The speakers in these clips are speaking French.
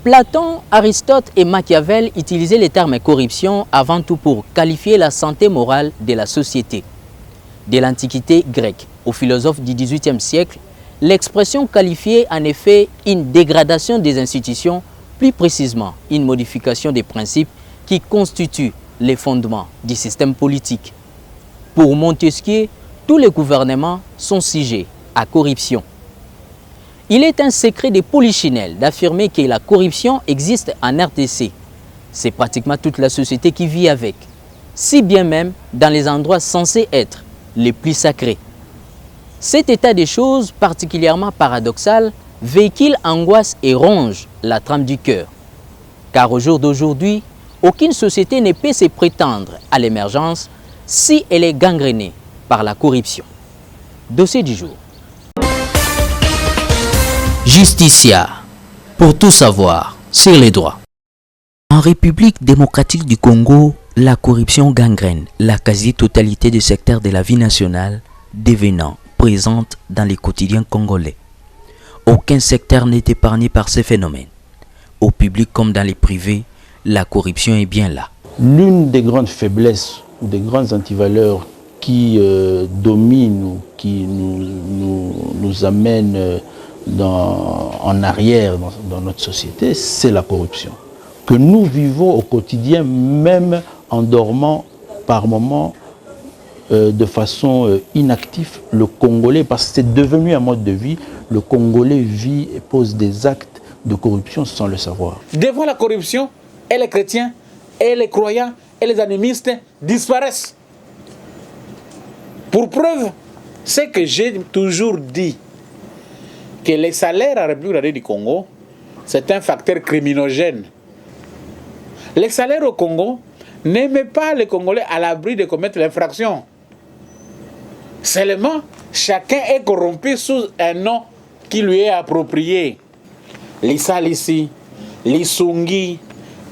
Platon, Aristote et Machiavel utilisaient le terme corruption avant tout pour qualifier la santé morale de la société. De l'Antiquité grecque aux philosophes du XVIIIe siècle, l'expression qualifiait en effet une dégradation des institutions, plus précisément une modification des principes qui constituent les fondements du système politique. Pour Montesquieu, tous les gouvernements sont sujets à corruption. Il est un secret de Polichinelle d'affirmer que la corruption existe en RDC. C'est pratiquement toute la société qui vit avec, si bien même dans les endroits censés être les plus sacrés. Cet état des choses particulièrement paradoxal véhicule angoisse et ronge la trame du cœur. Car au jour d'aujourd'hui, aucune société ne peut se prétendre à l'émergence si elle est gangrénée par la corruption. Dossier du jour. Justicia, pour tout savoir sur les droits. En République démocratique du Congo, la corruption gangrène la quasi-totalité des secteurs de la vie nationale, devenant présente dans les quotidiens congolais. Aucun secteur n'est épargné par ces phénomènes. Au public comme dans les privés, la corruption est bien là. L'une des grandes faiblesses ou des grandes antivaleurs qui dominent ou qui nous amènent en arrière dans notre société, c'est la corruption. Que nous vivons au quotidien, même en dormant par moments de façon inactive, le Congolais, parce que c'est devenu un mode de vie, le Congolais vit et pose des actes de corruption sans le savoir. Devant la corruption, et les chrétiens, et les croyants, et les animistes disparaissent. Pour preuve, c'est que j'ai toujours dit, que les salaires à la République du Congo, c'est un facteur criminogène. Les salaires au Congo ne mettent pas les Congolais à l'abri de commettre l'infraction. Seulement, chacun est corrompu sous un nom qui lui est approprié. Les Salissi, les Sungi,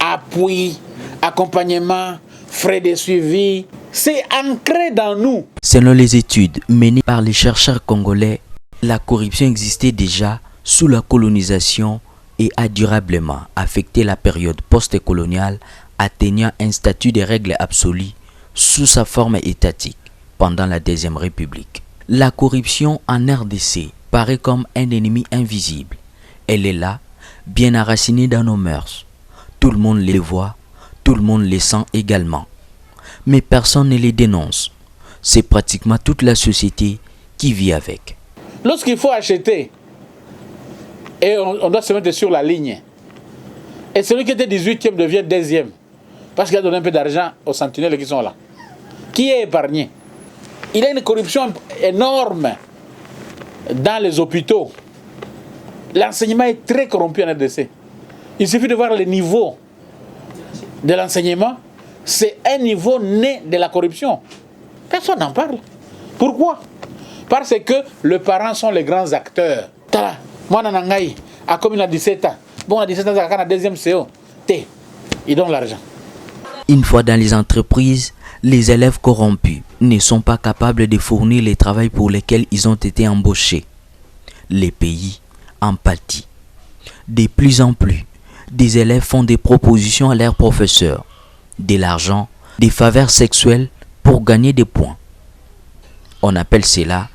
appui, accompagnement, frais de suivi, c'est ancré dans nous. Selon les études menées par les chercheurs congolais, la corruption existait déjà sous la colonisation et a durablement affecté la période post-coloniale, atteignant un statut de règle absolue sous sa forme étatique pendant la Deuxième République. La corruption en RDC paraît comme un ennemi invisible. Elle est là, bien enracinée dans nos mœurs. Tout le monde les voit, tout le monde les sent également. Mais personne ne les dénonce. C'est pratiquement toute la société qui vit avec. Lorsqu'il faut acheter, et on doit se mettre sur la ligne, et celui qui était 18e devient 10e, parce qu'il a donné un peu d'argent aux sentinelles qui sont là. Qui est épargné? Il y a une corruption énorme dans les hôpitaux. L'enseignement est très corrompu en RDC. Il suffit de voir le niveau de l'enseignement. C'est un niveau né de la corruption. Personne n'en parle. Pourquoi? Parce que les parents sont les grands acteurs. Tala, moi, Nanangaï, à comme il a 17 ans. Bon, à 17 ans, il a deuxième CO. Ils donnent l'argent. Une fois dans les entreprises, les élèves corrompus ne sont pas capables de fournir les travaux pour lesquels ils ont été embauchés. Les pays en pâtissent. De plus en plus, des élèves font des propositions à leurs professeurs, de l'argent, des faveurs sexuelles pour gagner des points. On appelle cela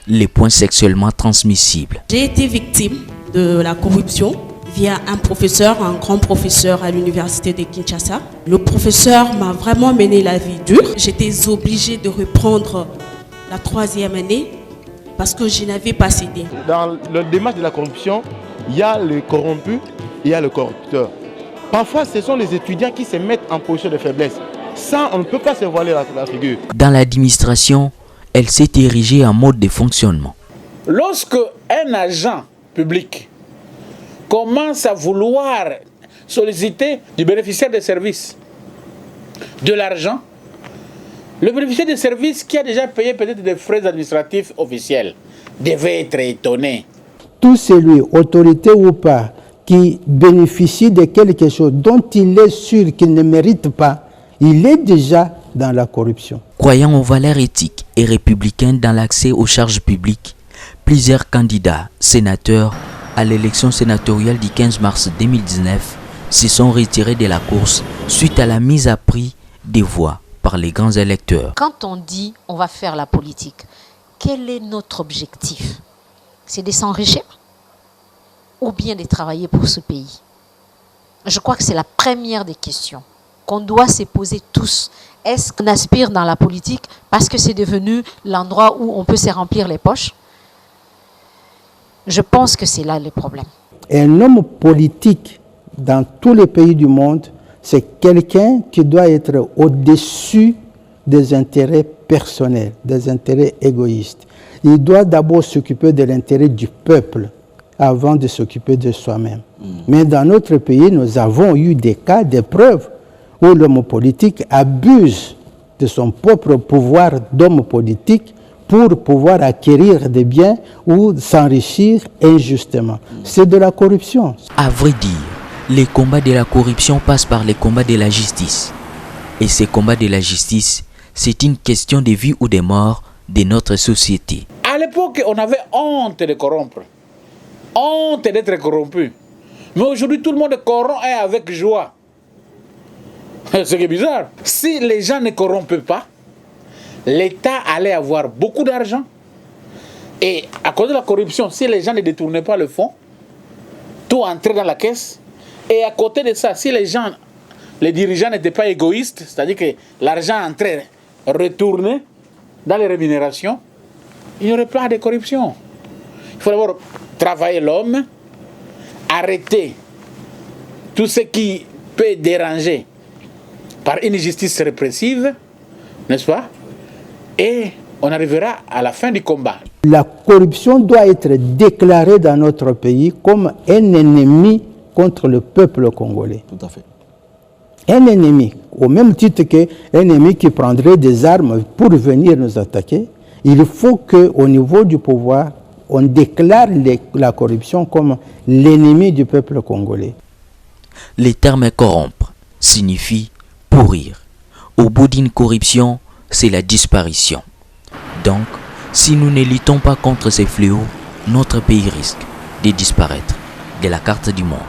les points sexuellement transmissibles. J'ai été victime de la corruption via un professeur, un grand professeur à l'université de Kinshasa. Le professeur m'a vraiment mené la vie dure. J'étais obligée de reprendre la 3e année parce que je n'avais pas cédé. Dans le démarche de la corruption, il y a le corrompu et il y a le corrupteur. Parfois, ce sont les étudiants qui se mettent en position de faiblesse. Ça, on ne peut pas se voiler la figure. Dans l'administration, elle s'est érigée en mode de fonctionnement. Lorsque un agent public commence à vouloir solliciter du bénéficiaire des services de l'argent, le bénéficiaire des services qui a déjà payé peut-être des frais administratifs officiels devait être étonné. Tout celui, autorité ou pas, qui bénéficie de quelque chose dont il est sûr qu'il ne mérite pas, il est déjà dans la corruption. Croyant aux valeurs éthiques et républicaines dans l'accès aux charges publiques, plusieurs candidats, sénateurs, à l'élection sénatoriale du 15 mars 2019 se sont retirés de la course suite à la mise à prix des voix par les grands électeurs. Quand on dit on va faire la politique, quel est notre objectif? C'est de s'enrichir ou bien de travailler pour ce pays? Je crois que c'est la première des questions qu'on doit se poser tous. Est-ce qu'on aspire dans la politique parce que c'est devenu l'endroit où on peut se remplir les poches? Je pense que c'est là le problème. Un homme politique dans tous les pays du monde, c'est quelqu'un qui doit être au-dessus des intérêts personnels, des intérêts égoïstes. Il doit d'abord s'occuper de l'intérêt du peuple avant de s'occuper de soi-même. Mais dans notre pays, nous avons eu des cas, des preuves où l'homme politique abuse de son propre pouvoir d'homme politique pour pouvoir acquérir des biens ou s'enrichir injustement. C'est de la corruption. À vrai dire, les combats de la corruption passent par les combats de la justice. Et ces combats de la justice, c'est une question de vie ou de mort de notre société. À l'époque, on avait honte de corrompre. Honte d'être corrompu. Mais aujourd'hui, tout le monde corrompt et avec joie. C'est bizarre. Si les gens ne corrompent pas, l'État allait avoir beaucoup d'argent. Et à cause de la corruption, si les gens ne détournaient pas le fonds, tout entrait dans la caisse. Et à côté de ça, si les dirigeants n'étaient pas égoïstes, c'est-à-dire que l'argent entrait, retournait dans les rémunérations, il n'y aurait pas de corruption. Il faut d'abord travailler l'homme, arrêter tout ce qui peut déranger par une justice répressive, n'est-ce pas? Et on arrivera à la fin du combat. La corruption doit être déclarée dans notre pays comme un ennemi contre le peuple congolais. Tout à fait. Un ennemi, au même titre qu'un ennemi qui prendrait des armes pour venir nous attaquer, il faut qu'au niveau du pouvoir, on déclare la corruption comme l'ennemi du peuple congolais. Le terme corrompre signifie pourrir. Au bout d'une corruption, c'est la disparition. Donc, si nous ne luttons pas contre ces fléaux, notre pays risque de disparaître de la carte du monde.